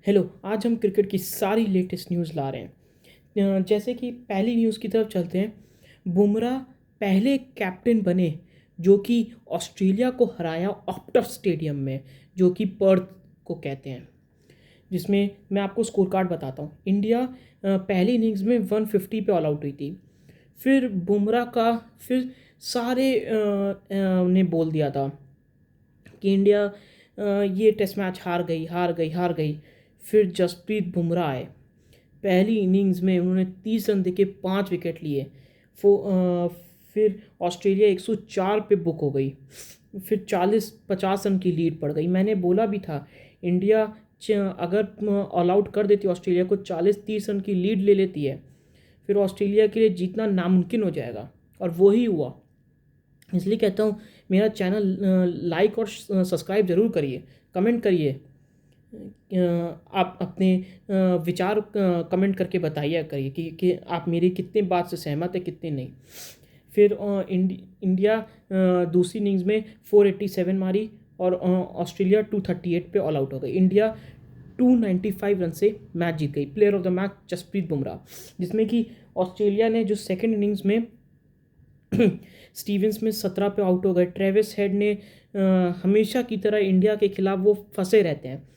Hello. आज हम cricket की सारी लेटेस्ट न्यूज़ ला रहे हैं। जैसे कि पहली न्यूज़ की तरफ चलते हैं। बुमराह पहले कैप्टन बने जो कि ऑस्ट्रेलिया को हराया ऑप्टस स्टेडियम में, जो कि पर्थ को कहते हैं। जिसमें मैं आपको स्कोर कार्ड बताता हूँ। इंडिया पहली इनिंग्स में 150 पे ऑल आउट हुई थी। फिर बुमराह का फिर सारे ने बोल दिया था कि इंडिया ये टेस्ट मैच हार गई हार गई हार गई। फिर जसप्रीत बुमराह आए। पहली इनिंग्स में उन्होंने 30 रन देके 5 विकेट लिए। फिर ऑस्ट्रेलिया 104 पे बुक हो गई। फिर 40-50 रन की लीड पड़ गई। मैंने बोला भी था इंडिया अगर ऑल आउट कर देती ऑस्ट्रेलिया को, 40-30 रन की लीड ले लेती है, फिर ऑस्ट्रेलिया के लिए जीतना नामुमकिन हो जाएगा। और वो ही हुआ। इसलिए कहता हूँ मेरा चैनल लाइक और सब्सक्राइब ज़रूर करिए, कमेंट करिए। आप अपने विचार कमेंट करके बताइए करिए कि आप मेरी कितनी बात से सहमत है कितनी नहीं। फिर इंडिया दूसरी इनिंग्स में 487 मारी और ऑस्ट्रेलिया 238 पे ऑल आउट हो गई। इंडिया 295 रन से मैच जीत गई। Player of the match Jasprit Bumrah. जिसमें कि ऑस्ट्रेलिया ने जो सेकेंड इनिंग्स में स्टीवन स्मिथ 17 पे आउट हो गए। ट्रेविस हेड ने हमेशा की तरह इंडिया के खिलाफ वो फंसे रहते हैं,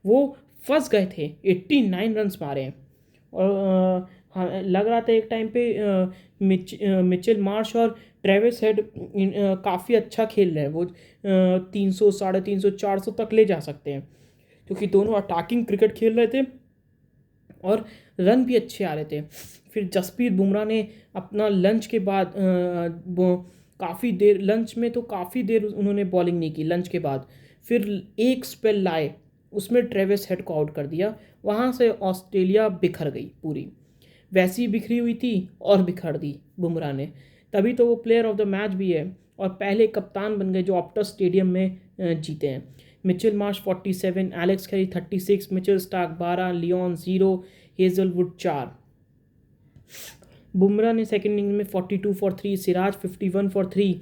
वो फंस गए थे। 89 रन्स मारे हैं। और हाँ, लग रहा था एक टाइम पे मिचेल मार्श और ट्रेविस हेड काफ़ी अच्छा खेल रहे हैं। वो 300, 350, 400 तक ले जा सकते हैं, क्योंकि दोनों अटैकिंग क्रिकेट खेल रहे थे और रन भी अच्छे आ रहे थे। फिर जसप्रीत बुमराह ने अपना लंच के बाद काफ़ी देर, लंच में तो काफ़ी देर उन्होंने बॉलिंग नहीं की। लंच के बाद फिर एक स्पेल लाए, उसमें ट्रेविस हेड को आउट कर दिया। वहाँ से ऑस्ट्रेलिया बिखर गई पूरी। वैसी बिखरी हुई थी और बिखर दी बुमराह ने। तभी तो वो प्लेयर ऑफ द मैच भी है और पहले कप्तान बन गए जो ऑप्टस स्टेडियम में जीते हैं। Mitchell Marsh 47, Alex Carey 36, Mitchell Starc 12, Lyon 0, Hazlewood 4। Bumrah ने सेकेंड इनिंग में 42 फॉर 3, सिराज 51 फॉर 3।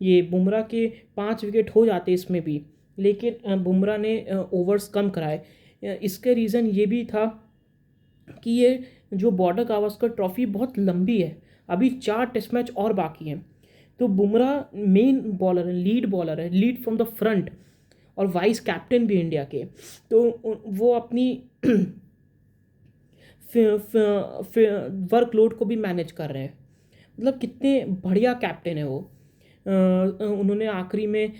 ये बुमराह के 5 विकेट हो जाते इसमें भी, लेकिन बुमराह ने ओवर्स कम कराए। इसका रीज़न ये भी था कि ये जो बॉर्डर गावस्कर ट्रॉफी बहुत लंबी है, अभी 4 टेस्ट मैच और बाकी हैं। तो बुमराह मेन बॉलर है, लीड बॉलर है, लीड फ्रॉम द फ्रंट, और वाइस कैप्टन भी इंडिया के। तो वो अपनी वर्कलोड को भी मैनेज कर रहे हैं। मतलब कितने बढ़िया कैप्टन है वो। उन्होंने आखिरी में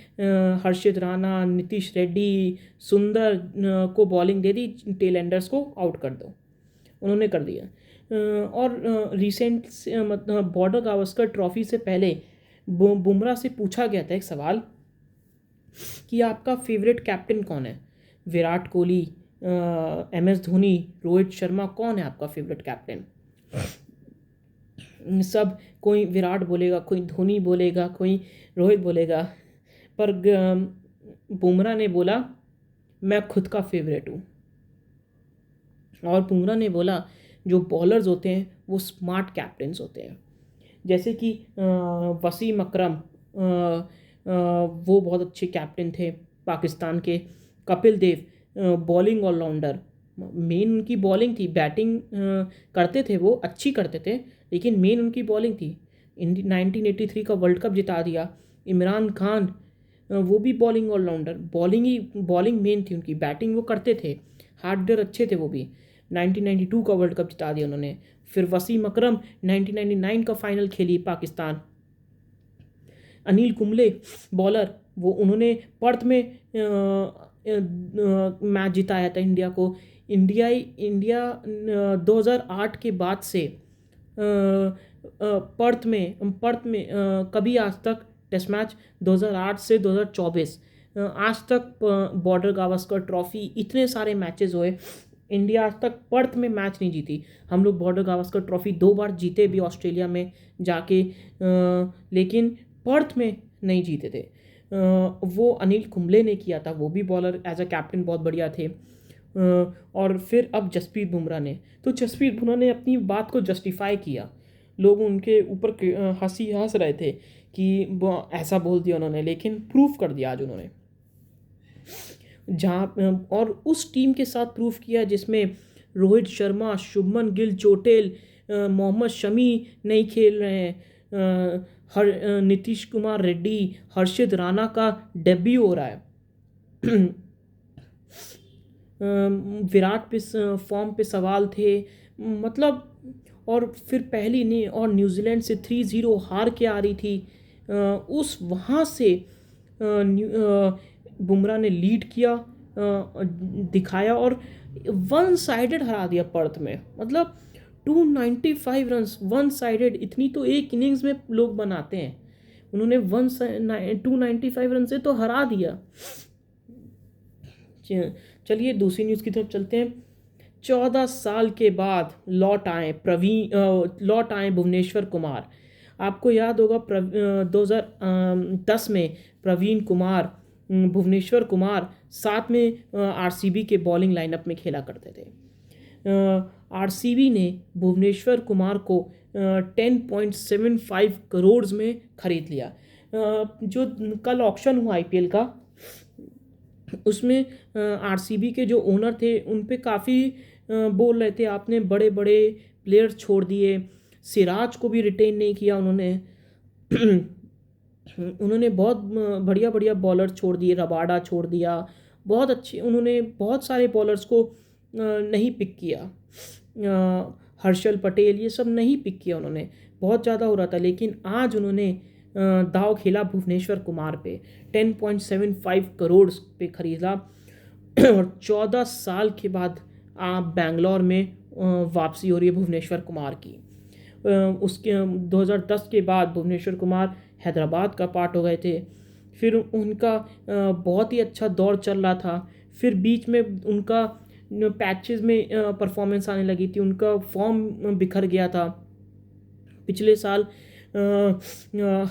हर्षित राणा, नीतीश रेड्डी, सुंदर को बॉलिंग दे दी, टेल एंडर्स को आउट कर दो, उन्होंने कर दिया। और रिसेंट मतलब बॉर्डर गावस्कर ट्रॉफी से पहले बुमराह से पूछा गया था एक सवाल कि आपका फेवरेट कैप्टन कौन है। विराट कोहली, MS धोनी, रोहित शर्मा, कौन है आपका फेवरेट कैप्टन। सब कोई विराट बोलेगा, कोई धोनी बोलेगा, कोई रोहित बोलेगा, पर बुमराह ने बोला मैं खुद का फेवरेट हूँ। और बुमराह ने बोला जो बॉलर्स होते हैं वो स्मार्ट कैप्टन्स होते हैं। जैसे कि वसीम अकरम, वो बहुत अच्छे कैप्टन थे पाकिस्तान के। Kapil Dev bowling allrounder, main उनकी बॉलिंग थी। बैटिंग करते थे, वो अच्छी करते थे, लेकिन मेन उनकी बॉलिंग थी। 1983 का वर्ल्ड कप जिता दिया। इमरान खान, वो भी बॉलिंग ऑलराउंडर, बॉलिंग मेन थी उनकी। बैटिंग वो करते थे, हार्डर अच्छे थे वो भी। 1992 का वर्ल्ड कप जिता दिया उन्होंने। फिर वसीम अकरम 1999 का फाइनल खेली पाकिस्तान। अनिल कुंबले बॉलर, वो उन्होंने पर्थ में मैच जिताया था इंडिया को। इंडिया 2008 के बाद से पर्थ में कभी आज तक टेस्ट मैच 2008 से 2024 आज तक बॉर्डर गावस्कर ट्रॉफी इतने सारे मैचेस हुए, इंडिया आज तक पर्थ में मैच नहीं जीती। हम लोग बॉर्डर गावस्कर ट्रॉफी 2 बार जीते भी ऑस्ट्रेलिया में जाके, लेकिन पर्थ में नहीं जीते थे। वो अनिल कुंबले ने किया था, वो भी बॉलर एज अ कैप्टन बहुत बढ़िया थे। और फिर अब जसप्रीत बुमराह ने, तो जसप्रीत बुमराह ने अपनी बात को जस्टिफाई किया। लोग उनके ऊपर हंस रहे थे कि ऐसा बोल दिया उन्होंने, लेकिन प्रूफ कर दिया आज उन्होंने। जहाँ और उस टीम के साथ प्रूव किया जिसमें रोहित शर्मा, शुभमन गिल चोटेल, मोहम्मद शमी नहीं खेल रहे हैं, नीतीश कुमार रेड्डी, हर्षित राणा का डेब्यू हो रहा है। विराट पे फॉर्म पे सवाल थे, मतलब। और फिर पहली ने और न्यूजीलैंड से 3-0 हार के आ रही थी, उस वहाँ से बुमराह ने लीड किया, दिखाया और वन साइडेड हरा दिया पर्थ में। मतलब 295 रन्स वन साइडेड, इतनी तो एक इनिंग्स में लोग बनाते हैं, उन्होंने 295 रन से तो हरा दिया। चलिए दूसरी न्यूज़ की तरफ चलते हैं। 14 साल के बाद लौट आए भुवनेश्वर कुमार। आपको याद होगा 2010 में प्रवीण कुमार, भुवनेश्वर कुमार साथ में आरसीबी के बॉलिंग लाइनअप में खेला करते थे। आरसीबी ने भुवनेश्वर कुमार को 10.75 करोड़ में खरीद लिया। जो कल ऑक्शन हुआ आईपीएल का, उसमें आरसीबी के जो ओनर थे उन पे काफ़ी बोल रहे थे आपने बड़े बड़े प्लेयर्स छोड़ दिए, सिराज को भी रिटेन नहीं किया उन्होंने। उन्होंने बहुत बढ़िया बढ़िया बॉलर छोड़ दिए, रबाडा छोड़ दिया, बहुत अच्छे, उन्होंने बहुत सारे बॉलर्स को नहीं पिक किया, हर्षल पटेल ये सब नहीं पिक किया उन्होंने, बहुत ज़्यादा हो रहा था। लेकिन आज उन्होंने दाव खेला भुवनेश्वर कुमार पे, 10.75 करोड़ पे खरीदा और 14 साल के बाद बेंगलोर में वापसी हो रही है भुवनेश्वर कुमार की। उसके 2010 के बाद भुवनेश्वर कुमार हैदराबाद का पार्ट हो गए थे, फिर उनका बहुत ही अच्छा दौर चल रहा था, फिर बीच में उनका पैचेस में परफॉर्मेंस आने लगी थी, उनका फॉर्म बिखर गया था। पिछले साल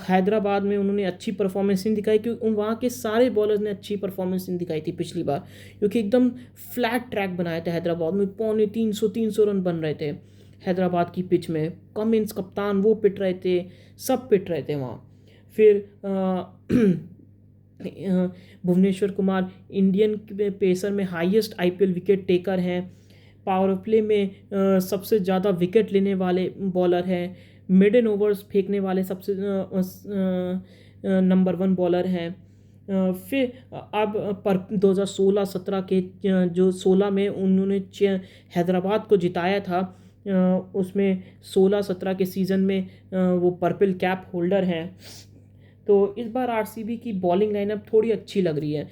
हैदराबाद में उन्होंने अच्छी परफॉर्मेंस नहीं दिखाई, क्योंकि वहाँ के सारे बॉलर्स ने अच्छी परफॉर्मेंस नहीं दिखाई थी पिछली बार, क्योंकि एकदम फ्लैट ट्रैक बनाया था हैदराबाद में, 300 रन बन रहे थे हैदराबाद की पिच में। कमिंस कप्तान वो पिट रहे थे, सब पिट रहे थे वहाँ। फिर भुवनेश्वर कुमार इंडियन पेसर में हाईएस्ट आईपीएल विकेट टेकर हैं, पावर प्ले में सबसे ज़्यादा विकेट लेने वाले बॉलर हैं, मिडन ओवर्स फेंकने वाले सबसे नंबर 1 बॉलर हैं। फिर अब पर 2016-17 के जो 16 में उन्होंने हैदराबाद को जिताया था, उसमें 16-17 के सीज़न में वो पर्पल कैप होल्डर हैं। तो इस बार आरसीबी की बॉलिंग लाइनअप थोड़ी अच्छी लग रही है।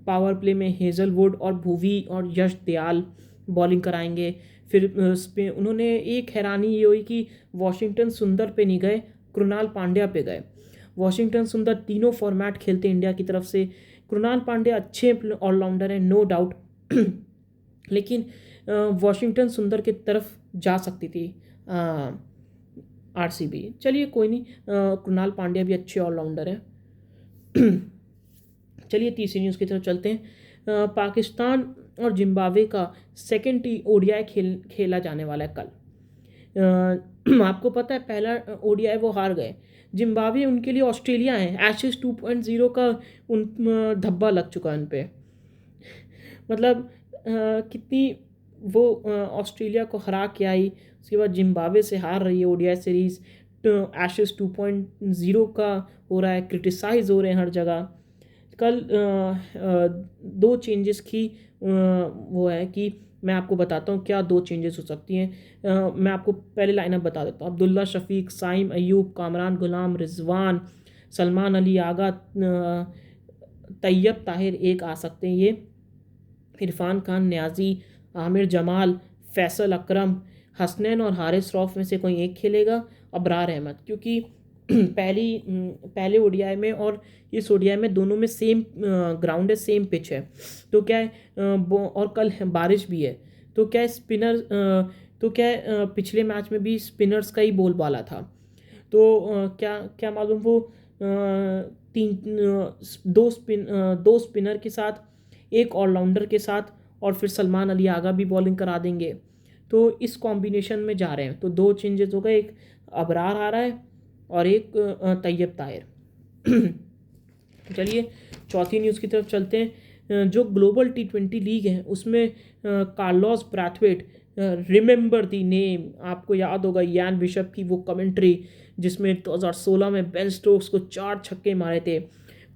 पावर प्ले में हेजलवुड और भुवी और यश दयाल बॉलिंग कराएंगे। फिर उन्होंने एक हैरानी ये हुई कि वॉशिंगटन सुंदर पे नहीं गए, कृणाल पांड्या पे गए। वॉशिंगटन सुंदर तीनों फॉर्मेट खेलते इंडिया की तरफ से, कृणाल पांड्या अच्छे ऑलराउंडर हैं नो डाउट, लेकिन वॉशिंगटन सुंदर की तरफ जा सकती थी आरसीबी। चलिए कोई नहीं, कृणाल पांड्या भी अच्छे ऑलराउंडर हैं। चलिए तीसरी न्यूज़ की तरफ चलते हैं। पाकिस्तान और जिम्बाब्वे का सेकेंड ओडीआई खेला जाने वाला है कल। आपको पता है पहला ओडीआई वो हार गए, जिम्बाब्वे उनके लिए ऑस्ट्रेलिया है, एशेज 2.0 का उन धब्बा लग चुका है उन पर। मतलब कितनी वो ऑस्ट्रेलिया को हरा के आई, उसके बाद जिम्बाब्वे से हार रही है ओडीआई सीरीज़, एशेज 2.0 का हो रहा है, क्रिटिसाइज हो रहे हैं हर जगह। कल 2 चेंजेस की वो है कि मैं आपको बताता हूँ क्या 2 चेंजेस हो सकती हैं। मैं आपको पहले लाइनअप बता देता हूँ। अब्दुल्ला शफीक, साइम अयूब, कामरान गुलाम, रिजवान, सलमान अली आगा, तैयब ताहिर एक आ सकते हैं ये, इरफान खान, न्याजी, आमिर जमाल, फैसल अकरम, हसनैन और हारिस रऊफ में से कोई एक खेलेगा, अबरार अहमद, क्योंकि पहले ओडीआई में और इस ओडीआई में दोनों में सेम ग्राउंड है, सेम पिच है, तो क्या है और कल बारिश भी है, तो क्या स्पिनर तो क्या पिछले मैच में भी स्पिनर्स का ही बोलबाला था, तो क्या मालूम वो दो स्पिनर के साथ एक ऑलराउंडर के साथ और फिर सलमान अली आगा भी बॉलिंग करा देंगे, तो इस कॉम्बिनेशन में जा रहे हैं। तो 2 चेंजेस हो गए, एक अबरार आ रहा है और एक तैयब ताहिर। चलिए चौथी न्यूज़ की तरफ चलते हैं। जो ग्लोबल T20 लीग है उसमें Carlos Brathwaite, remember the name, आपको याद होगा यान बिशप की वो कमेंट्री जिसमें 2016 में बेन स्टोक्स को 4 छक्के मारे थे।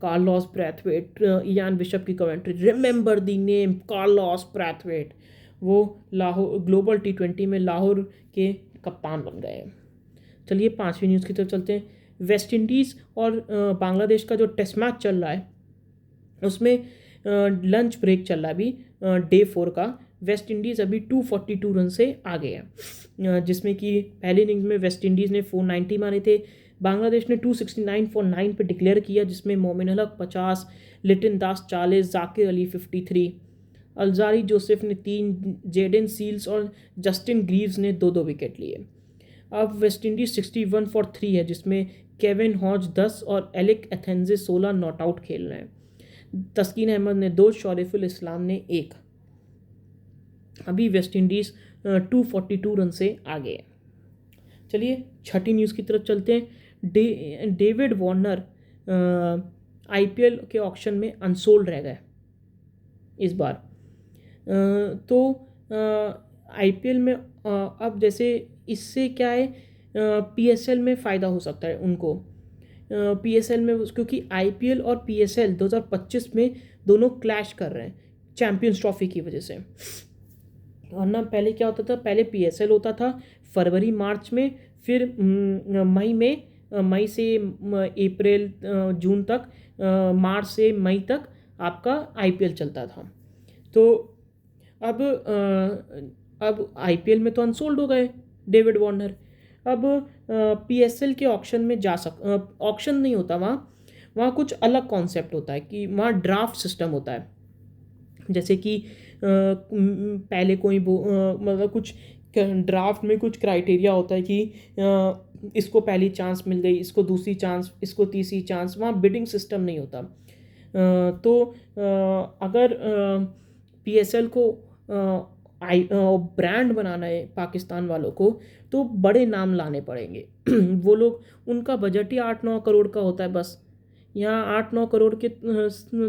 कार्लोस ब्रैथवेट, यान बिशप की commentary, remember the name Carlos Brathwaite, वो लाहौर ग्लोबल T20 में लाहौर के कप्तान बन गए। चलिए पांचवी न्यूज़ की तरफ चलते हैं। वेस्ट इंडीज़ और बांग्लादेश का जो टेस्ट मैच चल रहा है उसमें लंच ब्रेक चल रहा है अभी, डे 4 का। वेस्ट इंडीज़ अभी 242 रन से आगे है, जिसमें कि पहले इनिंग्स में वेस्ट इंडीज़ ने 490 मारे थे। बांग्लादेश ने 269 फॉर 9 पे डिक्लेयर किया, जिसमें मोमिन हक 50, लिटिन दास 40, जाकिर अली 53, अलजारी जोसेफ ने 3, जेडन सील्स और जस्टिन ग्रीव्स ने 2-2 विकेट लिए। अब वेस्ट इंडीज़ 61 फॉर 3 है, जिसमें केविन हॉज 10 और एलिक एथेंजे 16 नॉट आउट खेल रहे हैं। तस्कीन अहमद ने 2, शौरिफुल इस्लाम ने 1। अभी वेस्ट इंडीज़ 242 रन से आगे है। चलिए छठी न्यूज़ की तरफ चलते हैं। डेविड वार्नर IPL के ऑक्शन में अनसोल्ड रह गए इस बार। तो IPL में अब जैसे इससे क्या है, PSL में फ़ायदा हो सकता है उनको। PSL में क्योंकि IPL और PSL 2025 में दोनों क्लैश कर रहे हैं चैम्पियंस ट्रॉफी की वजह से। वरना पहले क्या होता था, पहले PSL होता था फरवरी मार्च में, फिर मई से अप्रैल जून तक, मार्च से मई तक आपका IPL चलता था। तो अब IPL में तो अनसोल्ड हो गए डेविड वार्नर। अब PSL के ऑक्शन में ऑक्शन नहीं होता वहाँ कुछ अलग कॉन्सेप्ट होता है कि वहाँ ड्राफ्ट सिस्टम होता है। जैसे कि पहले कोई मतलब कुछ ड्राफ्ट में कुछ क्राइटेरिया होता है कि इसको पहली चांस मिल गई, इसको दूसरी चांस, इसको तीसरी चांस। वहाँ बिडिंग सिस्टम नहीं होता। तो अगर PSL को ब्रांड बनाना है पाकिस्तान वालों को, तो बड़े नाम लाने पड़ेंगे। वो लोग, उनका बजट ही 8-9 करोड़ का होता है बस। यहाँ 8-9 करोड़ के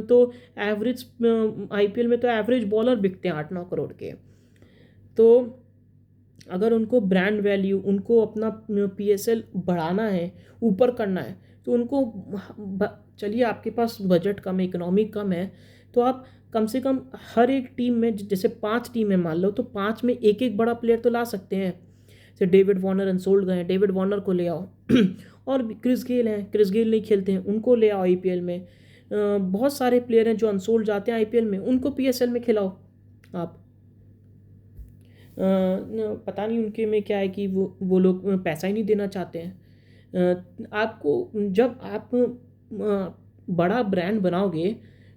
तो एवरेज IPL में तो एवरेज बॉलर बिकते हैं 8-9 करोड़ के। तो अगर उनको ब्रांड वैल्यू, उनको अपना PSL बढ़ाना है, ऊपर करना है, तो उनको चलिए आपके पास बजट कम है, इकोनॉमी कम है, तो आप कम से कम हर एक टीम में, जैसे 5 टीम है मान लो, तो 5 में एक एक बड़ा प्लेयर तो ला सकते हैं। जैसे डेविड वार्नर अनसोल्ड गए हैं, डेविड वार्नर को ले आओ। और क्रिस गेल हैं, क्रिस गेल नहीं खेलते हैं, उनको ले आओ IPL में। बहुत सारे प्लेयर हैं जो अनसोल्ड जाते हैं IPL में, उनको PSL में खिलाओ आप। पता नहीं उनके में क्या है कि वो लोग पैसा ही नहीं देना चाहते हैं। आपको जब आप बड़ा ब्रांड बनाओगे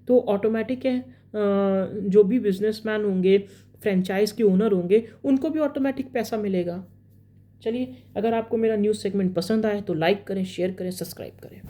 तो ऑटोमेटिक है, जो भी बिजनेसमैन होंगे, फ्रेंचाइज के ओनर होंगे, उनको भी ऑटोमेटिक पैसा मिलेगा। चलिए, अगर आपको मेरा न्यूज़ सेगमेंट पसंद आए तो लाइक करें, शेयर करें, सब्सक्राइब करें।